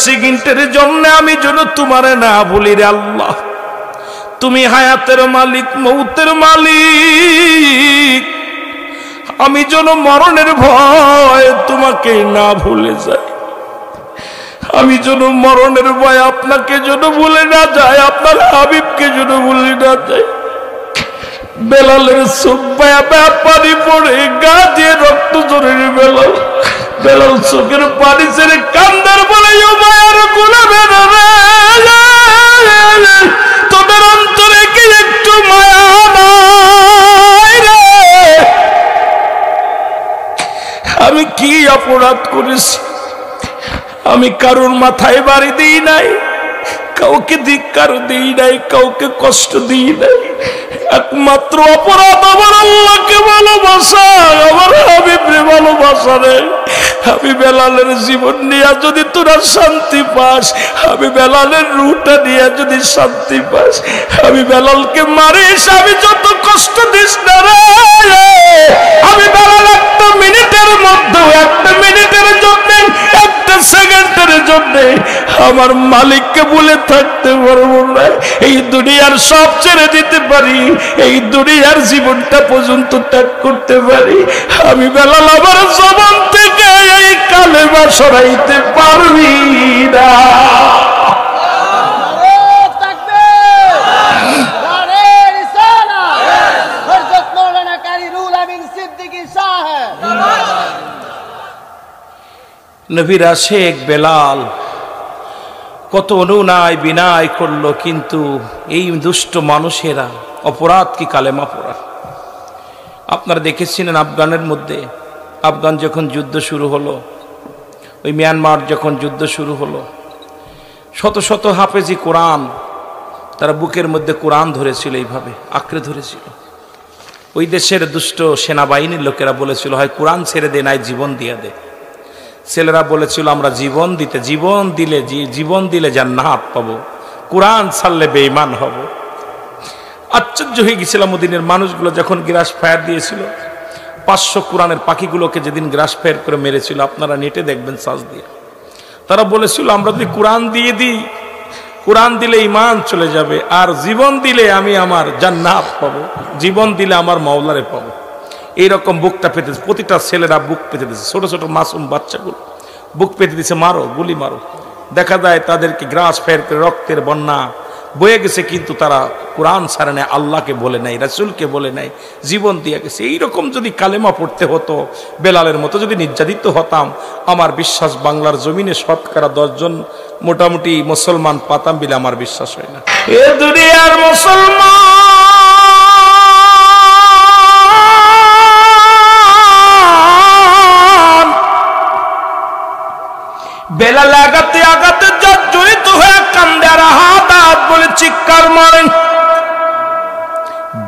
সেকেন্ডের জন্য আমি যেন তোমারে না ভুলি রে আল্লাহ। তুমি হায়াতের মালিক, মৌতের মালিক, আমি যেন মরণের ভয় তোমাকে না ভুলে যাই। আমি যেন মরণের ভয় আপনাকে যেন ভুলে না যায়, আপনার হাবিবকে যেন ভুলে না যায়। বেলালের চোখ বায়া বায়া পানি পড়ে, গা দিয়ে রক্ত ঝরে। বেলাল চোখের পানি ছেড়ে কান্দার বলে, ও মায়ার গোলামের রে, তোদের অন্তরে কি একটু মায়া নাই রে? আমি কি অপরাধ করেছি? আমি কারোর মাথায় বাড়ি দিই নাই, কাউকে ধিক্কার দিই নাই, কাউকে কষ্ট দিই নাই। একমাত্র অপরাধ আমার আল্লাহকে ভালোবাসা, আমার হাবিবরে ভালোবাসা রে। আমি বেলালের জীবন নিয়ে যদি তোরা শান্তি পাস, আমি বেলালের রুটা নিয়ে যদি শান্তি পাস, আমি বেলালকে মারিস, আমি যত কষ্ট দিস না রে, আমি বেলাল একটা মিনিটের মধ্যে, একটা মিনিটের জন্য, একটা সেকেন্ডের জন্য আমার মালিককে বলে থাকতে পারবো না। এই দুনিয়ার সব ছেড়ে দিতে পারি, এই দুনিয়ার জীবনটা পর্যন্ত ত্যাগ করতে পারি। আমি বেলাল আমার জবান থেকে এই কালেমা সরাইতে পারবি না। নবীর আশেক বেলাল কত অনুনয় বিনয় করলো, কিন্তু এই দুষ্ট মানুষেরা অপরাধ কি কালেমা পড়া। আপনারা দেখেছিলেন আফগানের মধ্যে, আফগান যখন যুদ্ধ শুরু হলো, ওই মিয়ানমার যখন যুদ্ধ শুরু হলো, শত শত হাফেজি কোরআন তারা বুকের মধ্যে কোরআন ধরেছিল, এইভাবে আঁকড়ে ধরেছিল। ওই দেশের দুষ্ট সেনাবাহিনীর লোকেরা বলেছিল, হয় কোরআন ছেড়ে দে, নাই জীবন দিয়ে দে। ছেলেরা বলেছিল, আমরা জীবন দিলে জান্নাত পাবো, কোরআন ছাড়লে বেঈমান হব। আশ্চর্য হয়ে গেছিলাম মদিনের মানুষগুলো যখন গ্রাস ফায়ার দিয়েছিল। 500 কোরআনের পাখিগুলোকে যেদিন গ্রাস ফায়ার করে মেরেছিল, আপনারা নেটে দেখবেন সার্চ দিয়ে। তারা বলেছিল, আমরা যদি কোরআন দিয়ে দিই, কোরআন দিলে ঈমান চলে যাবে, আর জীবন দিলে আমি আমার জান্নাত পাবো, জীবন দিলে আমার মাওলারে পাবো। এইরকম বুকটা পেতে, প্রতিটা ছেলেরা বুক পেতে দিচ্ছে, ছোট ছোট মাসুম বাচ্চাগুলো বুক পেতে দিচ্ছে, মারো, গুলি মারো। দেখা যায় তাদেরকে গ্রাস ফায়ার করে রক্তের বন্যা বয়ে গেছে, কিন্তু তারা কোরআন ছাড়ে নাই, আল্লাহকে বলে নাই, রাসূলকে বলে নাই, জীবন দিয়ে গেছে। এইরকম যদি কালেমা পড়তে হতো, বেলালের মতো যদি নির্যাতিত হতাম, আমার বিশ্বাস বাংলার জমিনে শতকরা 10 জন মোটামুটি মুসলমান পাতাম বলে আমার বিশ্বাস হয় না। এ দুনিয়ার মুসলমান বেলাল আগাতে আগাতে জর্জরিত হয়ে কান্দে আর হাত বলে চিৎকার মারেন।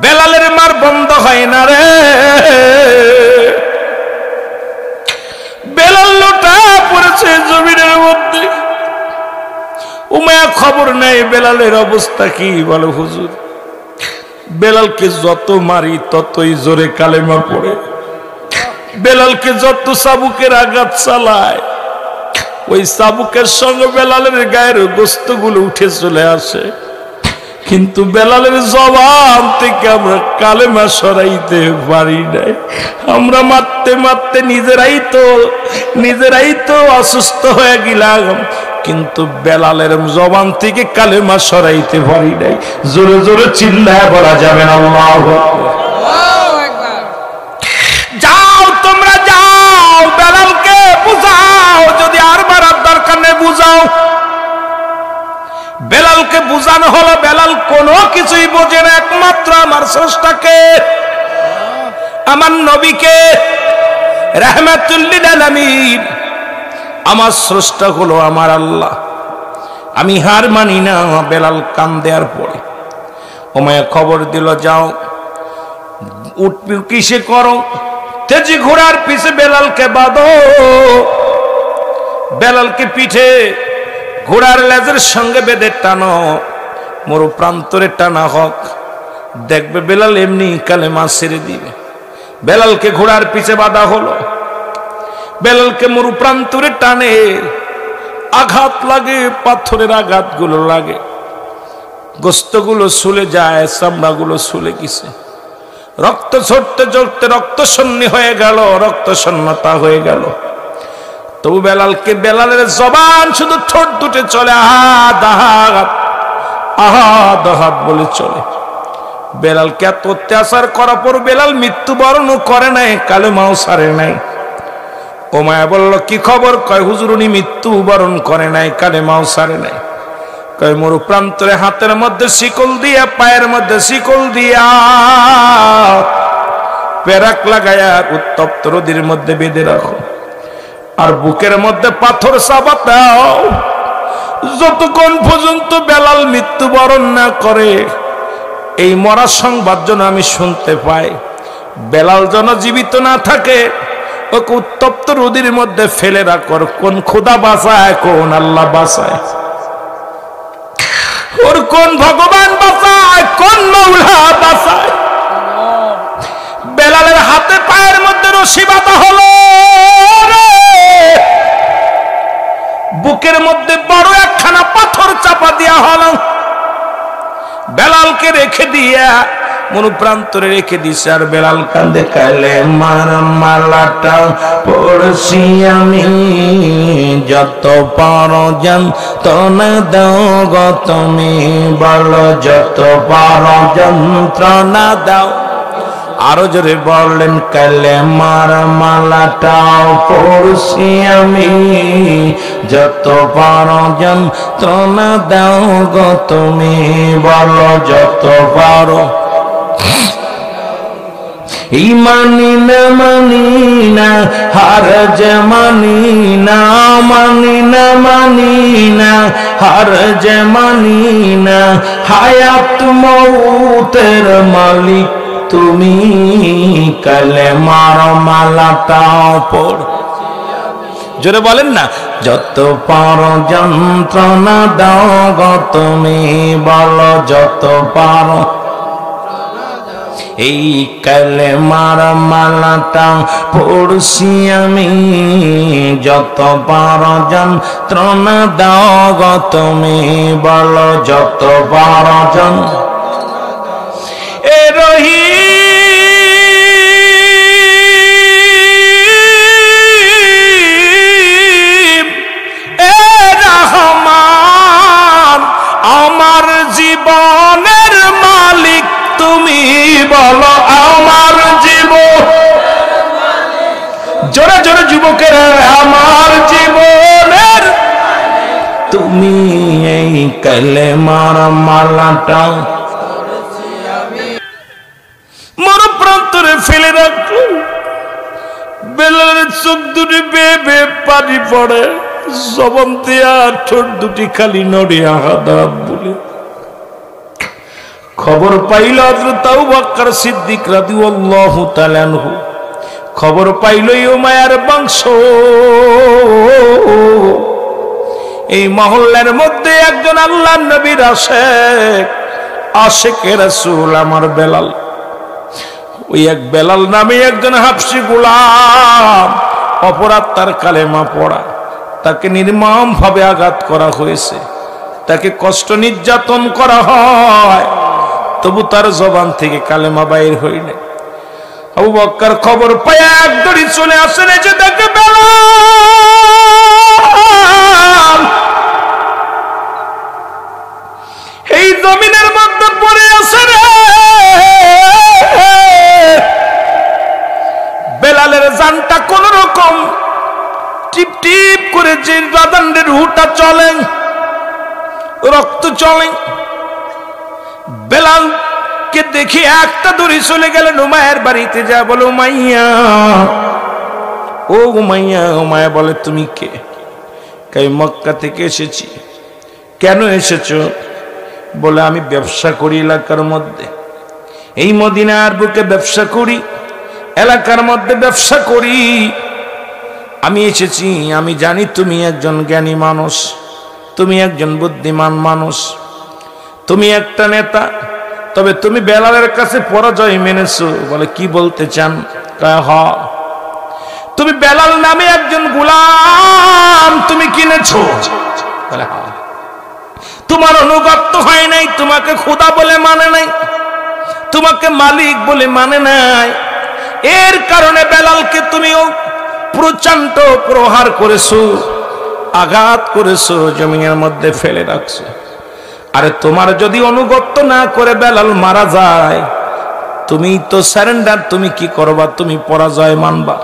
বেলালের মার বন্ধ হয় না রে। বেলাল লোটা পড়েছে জমিনের মধ্যে। উমায়া খবর নেই বেলালের অবস্থা কি। বলো হুজুর, বেলালকে যত মারি ততই জোরে কালেমা পড়ে, বেলালকে যত চাবুকের আঘাত চালায়, ওই চাবুকের সঙ্গে বেলালের গায়ের গোস্তগুলো উঠে চলে আসে, কিন্তু বেলালের জবান থেকে আমরা কালেমা সরাইতে পারি নাই। আমরা মারতে মারতে নিজেরাই তো অসুস্থ হয়ে গেলাম, কিন্তু বেলালের জবান থেকে কালেমা সরাইতে পারি নাই। জোরে জোরে চিল্লায় বলা যাবে না আল্লাহু আকবার। যাও তোমরা যাও, বেলালকে বুঝাও, যদি আর মারার দরকার নেই বুঝাও। বেলালকে বুঝানো হলো, বেলাল কোনো কিছুই বোঝে না, একমাত্র আমার স্রষ্টাকে, আমার নবীকে, রাহমাতুল লিল আলামিন, আমার স্রষ্টা হলো আমার আল্লাহ। আমি হার মানি না। বেলাল কান দেওয়ার পরে উমাইয়া খবর দিল, যাও উট কিসে করো, তেজি ঘোড়ার পিছে বেলালকে বাঁধো, বেলালকে পিঠে ঘোড়ার লেজের সঙ্গে বেঁধে টানো, মরু প্রান্তরে টানা হোক, দেখবে বেলাল এমনি কালেমা ছেড়ে দিবে। বেলালকে ঘোড়ার পিছে বাঁধা হলো, বেলালকে মরু প্রান্তরে টানে, আঘাত লাগে, পাথরের আঘাতগুলো লাগে, গোস্তগুলো ছুলে যায়, চামড়াগুলো ছুলে গেছে, রক্ত ঝরতে ঝরতে রক্ত শূন্য হয়ে গেল, রক্ত শূন্যতা হয়ে গেল। তবু বেলালের জবান শুধু ঠোঁট দুটে চলে আহাদ আহাদ আহাদ আহাদ বলে চলে। বেলালকে এত অত্যাচার করার পর বেলাল মৃত্যুবরণও করে নাই, কালেমাও ছাড়ে নাই। ওমায়া বলল কি খবর? কয় হুজুর উনি মৃত্যুবরণ করে নাই, কালেমাও ছাড়ে নাই। কয় মরু প্রান্তরে হাতের মধ্যে শিকল দিয়া, পায়ের মধ্যে শিকল দিয়া, পেরাক লাগায়া উত্তপ্ত রোদের মধ্যে বেঁধে রাখো, আর বুকের মধ্যে পাথর চাপা দাও, যতক্ষণ পর্যন্ত বেলাল মৃত্যুবরণ না করে এই মরার সংবাদ যেন আমি শুনতে পাই। বেলাল যেন জীবিত না থাকে, ওকে উত্তপ্ত রোদের মধ্যে ফেলে রাখো। কোন খোদা বাঁচায়, কোন আল্লাহ বাঁচায়, ওর কোন ভগবান বাঁচায়, কোন মৌলা বাঁচায়। বেলালের হাতে পায়ের মধ্যে রশি বাঁধা হলো, বুকের মধ্যে বড় একখানা পাথর চাপা দিয়া হলো। বেলালকে রেখে দিয়া মনুপ্রান্তরে রেখে দিছে, আর বেলাল কান্দে, কালে মার মালাটা পড়ছি আমি, যত পারো যন্ত্রণা দাও গো তুমি, বলো যত পারো যন্ত্রণা দাও। আরো জোরে বললেন, কালে মার মালাটাও পড়ছি আমি, যত পারো যন্ত্রণা দাও গো তুমি, বলো যত পারো। মানি না হার যে মানি না, মানি না হার যে মানি না, হায়াত মৌতের মালিক তুমি, কালে মার মালাটাও পড়। জোরে বলেন না, যত পারো যন্ত্রণা দাও গো তুমি, বলো যত পারো। এই কালে মার মালাটা পড়ছি আমি, যত পারো যন্ত্রণা দাও গো তুমি, বলো যত পারো যন্ত্রণা। এ রহিম, এ রহমান, আমার জীবনের মালিক তুমি, বলো আমার জীবন। জোরে জোরে যুবকেরা, আমার জীবনের তুমি, এই কালেমার মালাটা মরুপ্রান্তরে ফেলে রাখলো। বেলালের চোখ দুটি বেয়ে বেয়ে পানি পড়ে, জবান দিয়া ঠোঁট দুটি খালি নড়ে আহাদ আহাদ বলে। খবর পাইল হযরত আবু বকর সিদ্দিক রাদিয়াল্লাহু তাআলা আনহু, খবর পাইল উমাইয়ার বংশ। এই মহল্লার মধ্যে একজন আল্লাহর নবীর আশিকে রাসূল আমার বেলাল। ওই এক বেলাল নামে একজন হাবশী গোলাম, অপরাধ তার কালেমা পড়া, তাকে নির্মম ভাবে আঘাত করা হয়েছে, তাকে কষ্ট নির্যাতন করা হয়, তবু তার জবান থেকে কালেমা বাইর হইনি। আবু বকর খবর পায় এক দড়ি চলে আসেন, এই যে দেখে বেলাল এই জমিনের মধ্যে পড়ে আছে রে। বেলালের জানটা কোন রকম টিপ টিপ করে যে বাদানের রুটা চলে, রক্ত চলে। বেলালকে দেখে একটা দড়ি চলে গেলেন উমাইয়ার বাড়িতে, যা বলো উমাইয়া, ও উমাইয়া। উমাইয়া বলে তুমি কে? কই মক্কা থেকে এসেছি। কেন এসেছো? বলে আমি ব্যবসা করি এলাকার মধ্যে, এই মদিনার বুকে ব্যবসা করি, এলাকার মধ্যে ব্যবসা করি। আমি এসেছি, আমি জানি তুমি একজন জ্ঞানী মানুষ, তুমি একজন বুদ্ধিমান মানুষ, তুমি একটা নেতা, তবে তুমি বেলালের কাছে পরাজয় মেনেছো। বলে কি বলতে চান? হ, তুমি বেলাল নামে একজন গোলাম তুমি কিনেছো? বলে হ্যাঁ। তোমার অনুগত হয় নাই, তোমাকে খোদা বলে মানে নাই, তোমাকে মালিক বলে মানে নাই। এর কারণে বেলালকে তুমিও প্রচন্ড প্রহার করেছো, আঘাত করেছো, জমিনের মধ্যে ফেলে রাখছো। আরে তোমার যদি অনুগত না করে বেলাল মারা যায়, তুমি তো সারেন্ডার, তুমি কি করবা? তুমি পরাজয় মানবা।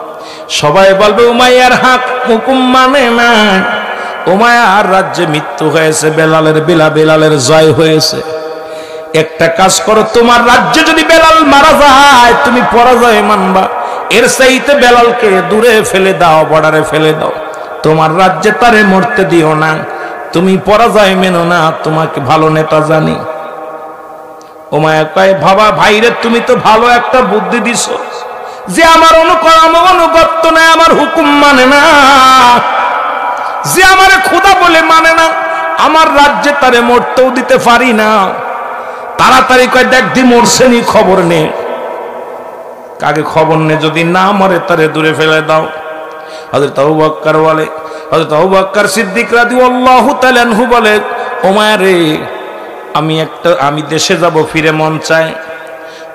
সবাই বলবে উমাইয়ার হক হুকুম মানে না, উমাইয়ার রাজ্যে মৃত্যু হয়েছে, বেলালের জয় হয়েছে। একটা কাজ করো, তোমার রাজ্যে যদি বেলাল মারা যায় তুমি পরাজয় মানবা, এর চাইতে বেলালকে দূরে ফেলে দাও, বর্ডারে ফেলে দাও, তোমার রাজ্যে তারে মরতে দিও না, তুমি পরাজয় মেনো না, তোমাকে ভালো নেতা জানি। উমাইয়া কয় বাবা ভাইরে তুমি তো ভালো একটা বুদ্ধি দিছো, যে আমার অনুগত্য নাই, আমার হুকুম মানে না, যে আমারে খোদা বলে মানে না, আমার রাজ্যে তারে মরতেও দিতে পারি না। তাড়াতাড়ি কয় দেখ দি মরছে নি, খবর নে। কাকে খবর নে, যদি না মরে তারে দূরে ফেলে দাও। হযরত আবু বকর বলে, হযরত আবু বকর সিদ্দিক রাদিয়াল্লাহু তাআলা আনহু বলে উমাইয়া রে, আমি দেশে যাব, ফিরে মন চায়,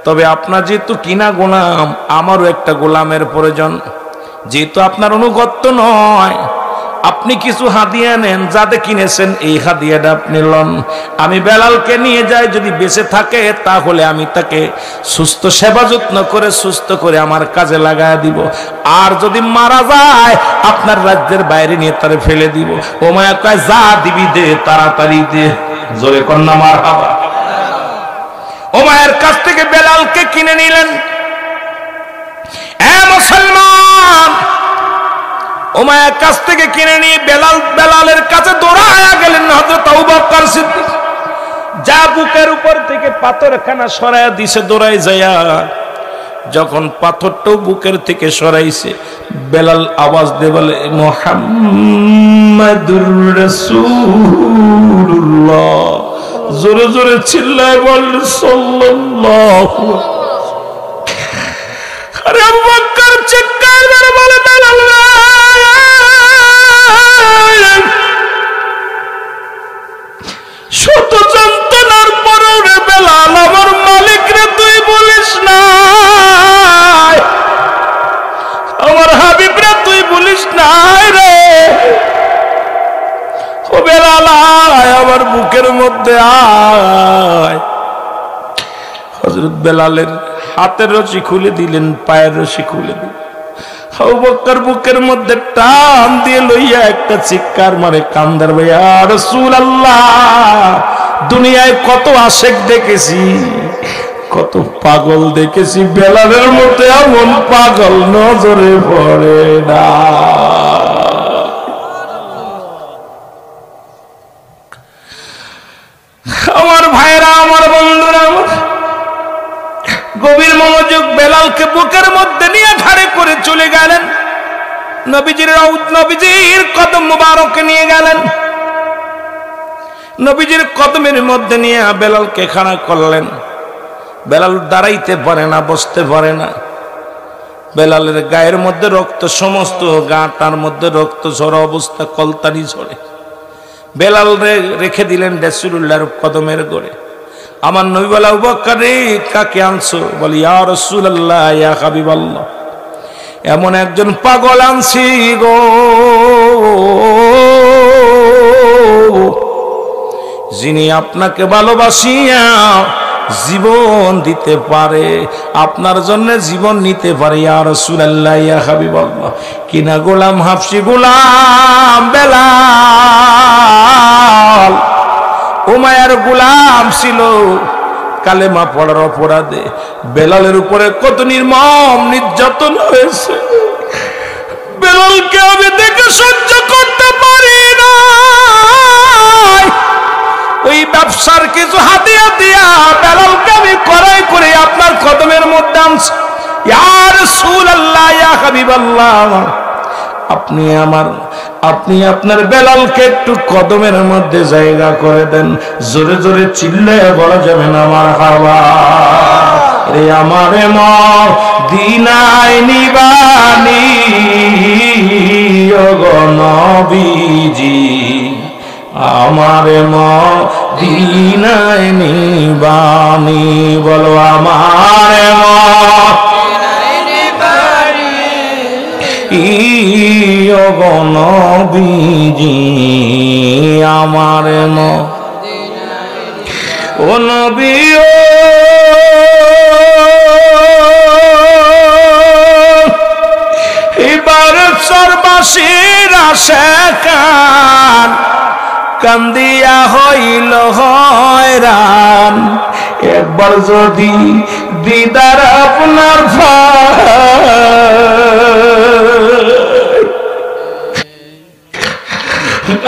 তবে আপনার যেহেতু কিনা গোলাম, আমারও একটা গোলামের প্রয়োজন। যেহেতু আপনার অনুগত্য নয়, আপনি কিছু হাদিয়া নেন, যাতে কিনেছেন এই হাদিয়াটা আপনি লন। আমি বেলালকে নিয়ে যাই, যদি বেঁচে থাকে তাহলে আমি তাকে সুস্থ সেবা যত্ন করে সুস্থ করে আমার কাজে লাগায় দিব, আর যদি মারা যায় আপনার রাজ্যের বাইরে নিয়ে তারে ফেলে দিব। উমাইয়া কয় যা দিবি দে, তাড়াতাড়ি দে। জোরে কন্যা মারহাবা। উমাইয়ার কাছ থেকে বেলালকে কিনে নিলেন। এ মুসলমান, উমাইয়ার কাছ থেকে কিনে নিয়ে বেলালের কাছে দৌড়ায়া গেলেন হযরত আবু বকর সিদ্দিক। যা বুকের উপর থেকে পাথরখানা সরায়া দিছে দৌড়ায় যায়া, যখন পাথরটাও বুকের থেকে সরাইছে, বেলাল আওয়াজ দিয়ে বলে মুহাম্মাদুর রাসূলুল্লাহ। জোরে জোরে চিল্লায় বল সাল্লাল্লাহু। আরে আবু বকর চিৎকার করে বলে বেলাল, শত যন্ত্রণার পরেও রে বেলাল, আমার মালিক রে তুই বলিস না, আমার হাবিব রে তুই বলিস না রে। ও বেলাল আয়, আমার বুকের মধ্যে আয়। হযরত বেলালের হাতের রশি খুলে দিলেন, পায়ের রশি খুলে দিলেন। আবু বকর বুকের মধ্যে টান দিয়ে লইয়া একটা চিৎকার মারে, কান্দার ভাইয়া রাসূলুল্লাহ, দুনিয়ায় কত আশেক দেখেছি, কত পাগল দেখেছি, বেলালের মতো এমন পাগল নজরে পড়ে না। আমার ভাইরা, আমার বন্ধুরা, গভীর মনোযোগ। বেলালকে বুকের মধ্যে নিয়ে ঘাড়ে করে চলে গেলেন, নবীজির কদম মুবারকে নিয়ে গেলেন। নবীজির কদমের মধ্যে নিয়ে বেলালকে খাড়া করলেন। বেলাল দাঁড়াইতে পারে না, বসতে পারে না। বেলালের গায়ের মধ্যে রক্ত, সমস্ত গাটার মধ্যে রক্ত ঝরা অবস্থা, কলতানি ঝরে। বেলাল রেখে দিলেন রাসূলুল্লাহর কদমের গোড়ে। আমার নবী বলে আবু বকর রে, কাকে আনছো? বলি ইয়া রাসূলুল্লাহ, ইয়া হাবিবাল্লাহ, এমন একজন পাগল আনছি গো, যিনি আপনাকে ভালোবাসিয়া জীবন দিতে পারে, আপনার জন্য জীবন নিতে পারে। ইয়া রাসূলুল্লাহ, ইয়া হাবিবাল্লাহ, কিনা গোলাম, হাবশী গোলাম বেলাল উমাইয়ার গোলাম ছিল। কালেমা পড়ার অপরাধে বেলালের উপরে কত নির্মম নির্যাতন হয়েছে। বেলালকে আমি দেখে সহ্য করতে পারি না, ওই ব্যবসার কিছু হাতিয়া দিয়া বেলালকে আমি কড়াই করে আপনার কদমের মধ্যে আনছি। ইয়া রাসূলুল্লাহ, ইয়া হাবিবাল্লাহ, আপনি আপনার বেলালকে একটু কদমের মধ্যে জায়গা করে দেন। জোরে জোরে চিল্লায় বলা যাবে না মারহাবা। রে আমার মদিনায় নিবানি ওগো নবীজি আমার মদিনায় নিবানি বলো আমার মদিনায় নিবানি ওগো নবীজি আমার ও নবী এবার সর্বশির আশাকান কান্দিয়া হইল হয়রান একবার যদি দিদার আপনার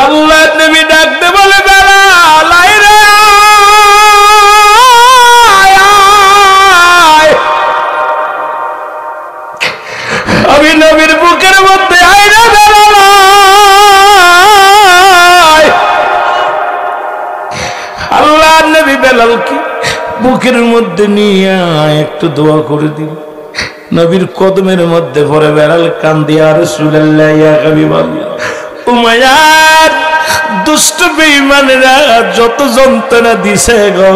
আল্লাহ নবী ডাকতে বলে বেলাল আয় আমি নবীর বুকের মধ্যে আইরা বেলাল আল্লাহ নবী বেলালকে বুকের মধ্যে নিয়ে একটু দোয়া করে দিন নবীর কদমের মধ্যে পড়ে বেলাল কান্দিয়া রাসূলুল্লাহ ইয়া হাবিবাল্লাহ উমাইয়ার দুষ্ট বেঈমানেরা যত যন্ত্রণা দিছে গো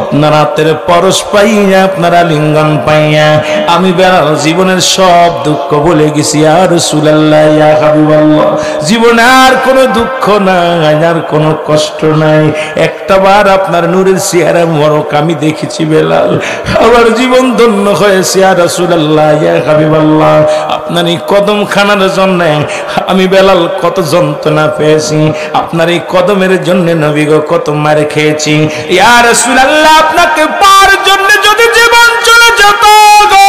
আপনার হাতের পরশ পাইয়া আপনার আলিঙ্গন পাইয়া আমি বেলাল জীবনের সব দুঃখ ভুলে গেছি ইয়া রাসূলুল্লাহ ইয়া হাবিবাল্লাহ জীবনে আর কোনো দুঃখ নাই আর কোনো কষ্ট নাই একটাবার আপনার নূরের চেহারা মোবারক আমি দেখেছি বেলাল আমার জীবন ধন্য হয়েছে ইয়া রাসূলুল্লাহ ইয়া হাবিবাল্লাহ আপনার এই কদম খানার জন্য আমি বেলাল কত যন্ত্রণা পেয়েছি আপনার এই কদমের জন্য নবী গো কত মার খেয়েছি ইয়া রাসূলুল্লাহ আপনাকে পাওয়ার জন্য যদি জীবন চলে যেত গো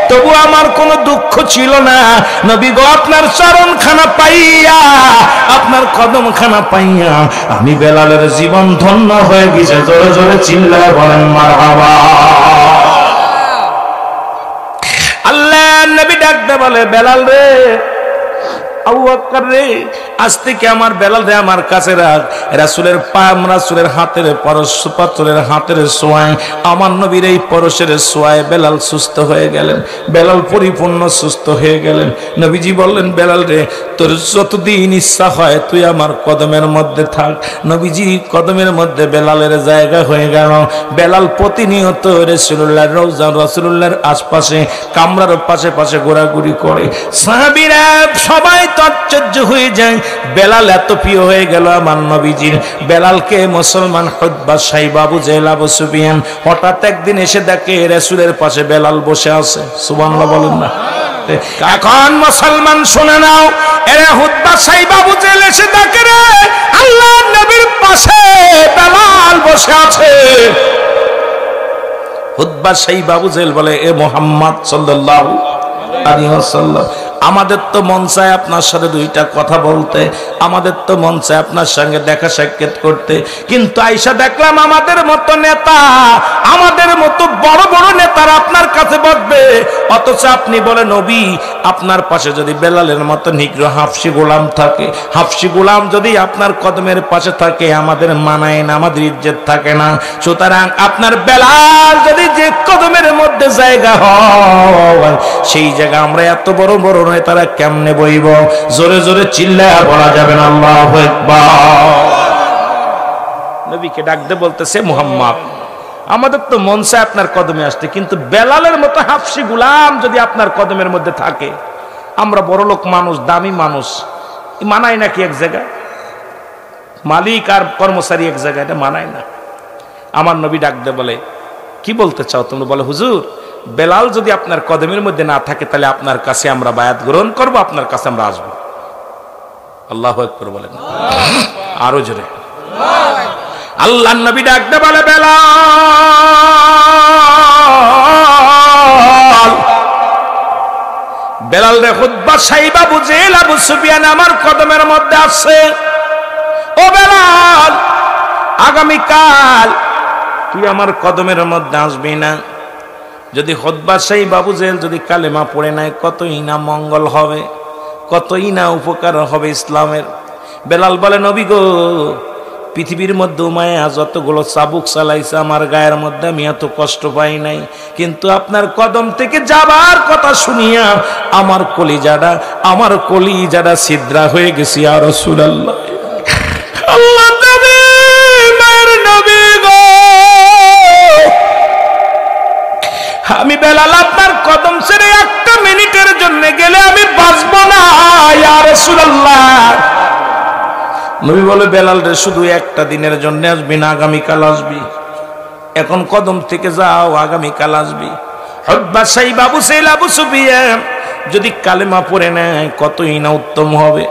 তবু আমার কোনো দুঃখ ছিল না নবী গো আপনার চরণখানা পাইয়া আপনার কদমখানা পাইয়া আমি বেলালের জীবন ধন্য হয়ে গেছে জোরে জোরে চিল্লায় বলেন মারহাবা আল্লাহ নবী ডাকতে বলে বেলাল রে আবু বকর রে আজ থেকে আমার বেলাল রে আমার কাছে রাখ রাসূলের পাম রাসূলের হাতের পরশ পাথরের হাতের ছোঁয়ায় আমার নবীর এই পরশের ছোঁয়ায় বেলাল সুস্থ হয়ে গেলেন বেলাল পরিপূর্ণ সুস্থ হয়ে গেলেন নবীজি বললেন বেলাল রে তোর যতদিন ইচ্ছা হয় তুই আমার কদমের মধ্যে থাক নবীজি কদমের মধ্যে বেলালের জায়গা হয়ে গেল বেলাল প্রতিনিয়ত রাসূলুল্লাহর রওজা রাসূলুল্লাহর আশপাশে কামরার পাশে পাশে ঘোরাঘুরি করে সাহাবীরা সবাই আশ্চর্য হয়ে যায় বেলাল এত প্রিয় হয়ে গেল আমার নবীজির বেলালকে মুসলমান উতবা সাইবা আবু জেহেল আবু সুফিয়ান হঠাৎ একদিন এসে দেখে রাসূলের পাশে বেলাল বসে আছে সুবহানাল্লাহ বলেন না এখন মুসলমান শুনে নাও এরা উতবা সাইবা আবু জেহেল এসে দেখে রে আল্লাহর নবীর পাশে বেলাল বসে আছে উতবা সাইবা আবু জেহেল বলে এ মুহাম্মদ সাল্লাল্লাহু আলাইহি ওয়াসাল্লাম আমাদের তো মন চায় আপনার সাথে দুইটা কথা বলতে আমাদের তো মন চায় আপনার সঙ্গে দেখা সাক্ষাৎ করতে কিন্তু আয়েশা দেখলাম আমাদের মতো নেতা আমাদের মতো বড় বড় নেতারা আপনার কাছে বসবে অথচ আপনি বলে নবী আপনার পাশে যদি বেলালের মতো নিগ্রহ হাফসি গোলাম থাকে হাফসি গোলাম যদি আপনার কদমের পাশে থাকে আমাদের মানায় না আমাদের ইজ্জত থাকে না সুতরাং আপনার বেলাল যদি যে কদমের মধ্যে জায়গা হয় সেই জায়গা আমরা এত বড় বড় তারা কেমনে বইব জোরে জোরে চিল্লায়া বলা যাবে না আল্লাহু আকবার নবীকে ডাকতে বলতেছে মুহাম্মদ আমাদের তো মন চায় আপনার কদমে আসতে কিন্তু বেলালের মতো হাফসি গোলাম যদি আপনার কদমের মধ্যে থাকে আমরা বড় লোক মানুষ দামি মানুষ মানায় নাকি এক জায়গায় মালিক আর কর্মচারী এক জায়গায় এটা মানায় না আমার নবী ডাকতে বলে কি বলতে চাও তুমি বলে হুজুর বেলাল যদি আপনার কদমের মধ্যে না থাকে তাহলে আপনার কাছে আমরা বায়াত গ্রহণ করব আপনার কাছে আমরা আসব আল্লাহু আকবার বলেন আরো জোরে আল্লাহর নবী ডাকতে বলে বেলাল বেলাল রে উতবা সাইবা আবু জেহেল আবু সুফিয়ান আমার কদমের মধ্যে আছে ও বেলাল আগামী কাল তুই আমার কদমের মধ্যে আসবি না যদি উতবা সাইবা আবু জেহেল যদি কালেমা পড়ে নাই কতই না মঙ্গল হবে কতই না উপকার হবে ইসলামের বেলাল বলে নবী গো পৃথিবীর মধ্যে মায়া যতগুলো চাবুক চালাইছে আমার গায়ের মধ্যে আমি এত কষ্ট পাই নাই, কিন্তু আপনার কদম থেকে যাবার কথা শুনিয়া আমার কলিজাটা ছিদ্রা হয়ে গেছে ইয়া রাসূলুল্লাহ। আল্লাহ নবী, মায়ের নবী গো, আমি বেলাল আপনার কদম ছেড়ে একটা মিনিটের জন্য গেলে আমি বাঁচব না ইয়া রাসূলুল্লাহ। নবী বলে, বেলাল রে শুধু একটা দিনের জন্য আসবি না, আগামীকাল আসবি। এখন কদম থেকে যাও, আগামীকাল আসবি। হকবা সাইব আবু সাইল আবু সুফিয়ান যদি কালেমা পড়ে নেয় কতই না উত্তম হবে।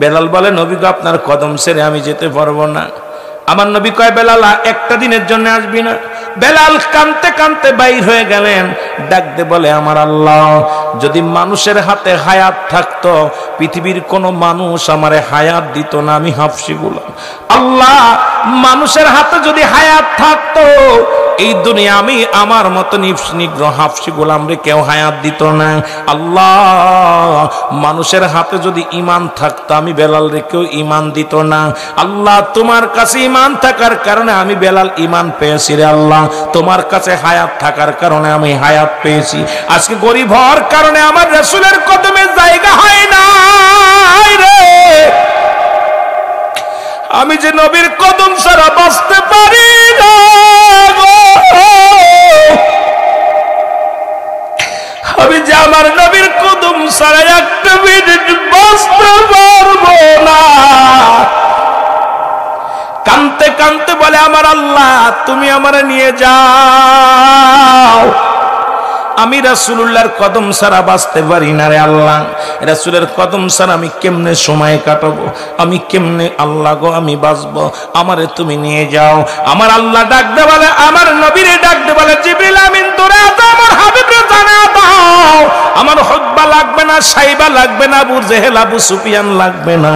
বেলাল বলে, নবী গো আপনার কদম ছেড়ে আমি যেতে পারবো না। আমার নবী কয়, বেলাল একটা দিনের জন্য আসবি না? বেলাল কানতে কানতে বাইর হয়ে গেলেন। ডাক দে বলে, আমার আল্লাহ, যদি মানুষের হাতে হায়াত থাকতো পৃথিবীর কোনো মানুষ আমারে হায়াত দিত না, আমি হাফসি গোলাম। আল্লাহ, মানুষের হাতে যদি হায়াত থাকতো এই দুনিয়া আমি আমার মতো নিগ্রহ হাফসি গোলাম রে কেউ হায়াত দিত না। আল্লাহ, মানুষের হাতে যদি ঈমান থাকতো আমি বেলাল রে কেউ ঈমান দিত না। আল্লাহ, তোমার কাছে ঈমান থাকার কারণে আমি বেলাল ঈমান পেয়েছি রে আল্লাহ, তোমার কাছে হায়াত থাকার কারণে আমি হায়াত পেয়েছি। আজকে গরিব হওয়ার কারণে আমার রাসূলের কদমে জায়গা হয় না রে। আমি যে নবীর কদম ছাড়া বাঁচতে পারি না গো, আমি যে আমার নবীর কদম ছাড়া একটা মিনিট বাঁচতে পারবো না। কানতে কানতে বলে, আমার আল্লাহ তুমি আমারে নিয়ে যাও, আমি রাসূলুল্লাহর কদম ছাড়া বাঁচতে পারি না রে আল্লাহ। রাসূলের কদম ছাড়া আমি কেমনে সময় কাটাবো, আমি কেমনে আল্লাহ গো আমি বাঁচবো, আমারে তুমি নিয়ে যাও। আমার আল্লাহ ডাক দে বলে, আমার নবীরে ডাক দে বলে, জিবরিল আমিন তোরে আমার হাবিবরে জানা দাও, আমার হুকবা লাগবে না, সাইবা লাগবে না, আবু জেহেল আবু সুফিয়ান লাগবে না,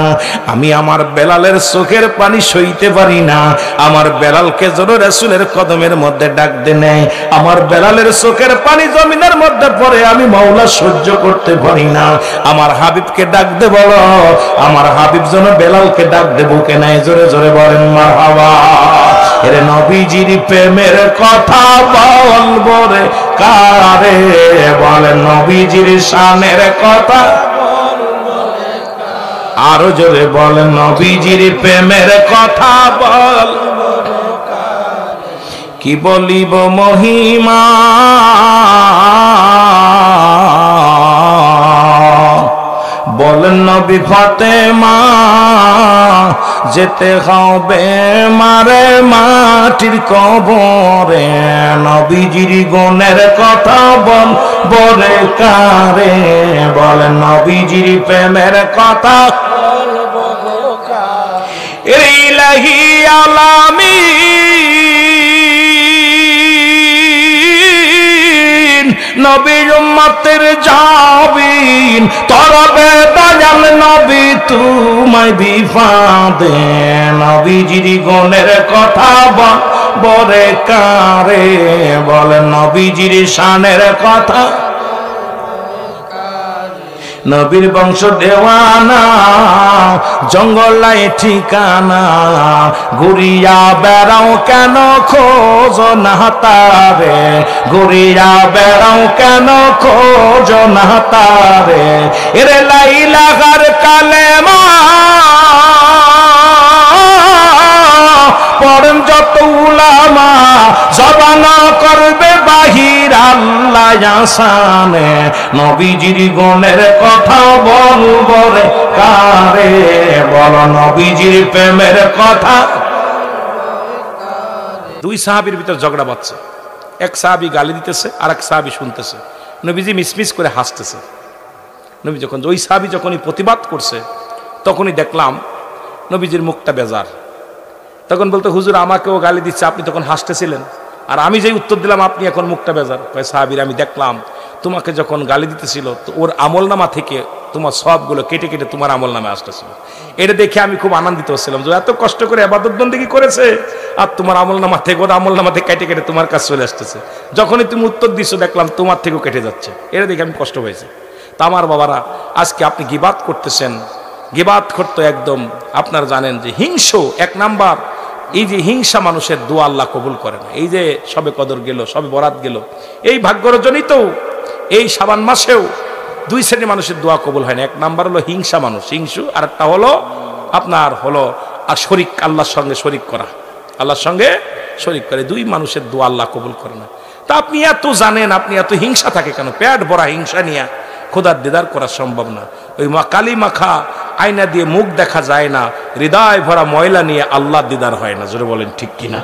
আমি আমার বেলালের চোখের পানি সইতে পারি না। আমার বেলালকে যেন রাসূলের কদমের মধ্যে ডাক দে নেয়, আমার বেলালের চোখের পানি জমিনের মধ্যে পড়ে আমি মাওলা সহ্য করতে পারি না। আমার হাবিবকে ডাক দে বলো, আমার হাবিব যেন বেলালকে ডাক দে বুকে নেয়। জোরে জোরে বলেন মারহাবা। এরে নবীজির প্রেমের কথা বলবো রে কারে, বলেন নবীজির শানের কথা আরো জোরে বলেন, নবীজির প্রেমের কথা বল, কি বলিব মহিমা, বলেন নবী ফাতেমা যেতে হবে মারে মাটির কবরে, নবীজির গুণের কথা বল বলে কারে, বলেন নবীজির প্রেমের কথা ইলাহি আলামিন, নবীর উম্মতের জাবিন, তরবে দয়াল নবী তোমায় বিফাদে, নবীজির গুণের কথা বলে কারে, বলেন নবীজির শানের কথা, নবীর বংশ দেওয়ানা জঙ্গলাই ঠিকানা, ঘুরিয়া বেড়াও কেন খোঁজ না তারে, ঘুরিয়া বেড়াও কেন খোঁজ না তারে, এরে লাইলাহার কালেমা পড়েন যত উলামা, জবানা করবে বাহির আল্লাহ আসানে, নবীজির গুণের কথা বলবো রে কারে, বলো নবীজির প্রেমের কথা। দুই সাহাবীর ভিতর ঝগড়া বাজছে, এক সাহাবী গালি দিতেছে আর এক সাহাবী শুনতেছে, নবীজি মিসমিস করে হাসতেছে। নবী যখন ওই সাহাবী যখনই প্রতিবাদ করছে তখনই দেখলাম নবীজির মুখটা বেজার। তখন বলতে, হুজুর আমাকেও গালি দিচ্ছে, আপনি তখন হাসতেছিলেন, আর আমি যেই উত্তর দিলাম আপনি এখন মুখটা বেজার। কয় সাহাবীর, আমি দেখলাম তোমাকে যখন গালি দিতেছিল তো ওর আমলনামা থেকে তোমার সবগুলো কেটে কেটে তোমার আমলনামে আসতেছিল, এটা দেখে আমি খুব আনন্দিত হচ্ছিলাম যে এত কষ্ট করে ইবাদত বন্দেগী করেছে আর তোমার আমলনামা থেকে ওর আমলনামা থেকে কেটে কেটে তোমার কাছে চলে আসতেছে। যখনই তুমি উত্তর দিছো দেখলাম তোমার থেকেও কেটে যাচ্ছে, এটা দেখে আমি কষ্ট হয়েছে। তা আমার বাবারা, আজকে আপনি গীবাত করতেছেন, গিবাত করতো একদম। আপনারা জানেন যে হিংস এক নাম্বার, এই যে হিংসা মানুষের দোয়া আল্লাহ কবুল করে না। এই যে সবে কদর গেল, সবে বরাত গেল, এই ভাগ্যরজনিত এই শাবান মাসেও দুই শ্রেণীর মানুষের দোয়া কবুল হয় না। এক নাম্বার হলো হিংসা মানুষ, হিংসু, আর একটা হলো আপনার হলো আর শরিক, আল্লাহর সঙ্গে শরিক করা, আল্লাহর সঙ্গে শরিক করে। দুই মানুষের দোয়া আল্লাহ কবুল করে না। তা আপনি এত জানেন, আপনি এত হিংসা থাকে কেন? পেট ভরা হিংসা নিয়ে খোদার দিদার করা সম্ভব না। ওই কালি মাখা আয়না দিয়ে মুখ দেখা যায় না, হৃদয় ভরা ময়লা নিয়ে আল্লাহ দিদার হয় না। জোরে বলেন ঠিক কিনা?